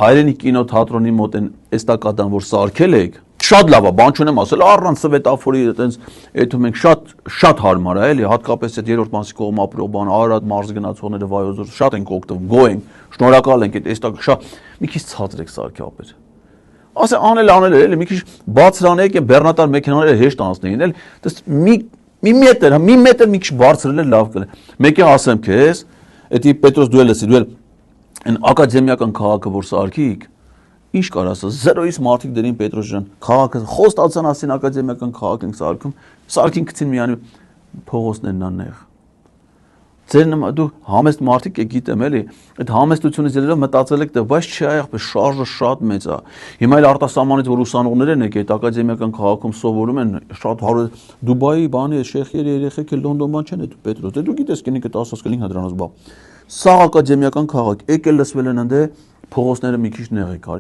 Հայրենի կինոթատրոնի մոտ են էստակադան, որ սարքել եք, շատ լավ է, բան չունեմ ասել, առանց սվետաֆորի այտենց էթում ենք շատ հարմար է, էլի, հատկապես այդ երրորդ մասի կողմ ապրող բան, Արարատ մարզ գնացողները վայոզոր շատ ենք օգտվում, գոհ ենք, շնորհակալ ենք այդ էստակ շատ մի քիչ ցածր եք սարքի ապեր։ Ասե անել էլի, մի քիչ բարձրանեք եւ բեռնատար մեքենաները հեշտ անցնեին, էլ դες մի մետր մի քիչ բարձրել է լավ կլինի։ Մեկը ասեմ քեզ, էդի Պետրոս դու էլ Այն ակադեմիական քաղաքը որ սարքիկ, ինչ կար ասես, զերոյից մարդիկ դերին Պետրոս ջան, քաղաքը խոստացան ասին ակադեմիական քաղաք ենք սարքում, սարքին գցին միանի փողոցներն աննեղ։ Ձեր նման դու համեստ մարդիկ եք գիտեմ էլի, այդ համեստությունից ելնելով մտածել եք, դե բայց չի այախ շարժը շատ մեծ է։ Հիմա էլ արտասահմանից որ ուսանողներ են եկել, այդ ակադեմիական քաղաքում սովորում են, շատ Դուբայի բանի շեխերի երեխեք էլ Լոնդոն բան չեն այդ Պետրոս, դե դու գիտես կինի կտ 10-15 հատրանոց բա։ Սա ակադեմիական քաղաք, եկել լսվել են ընդ փողոցները մի քիչ նեղ եք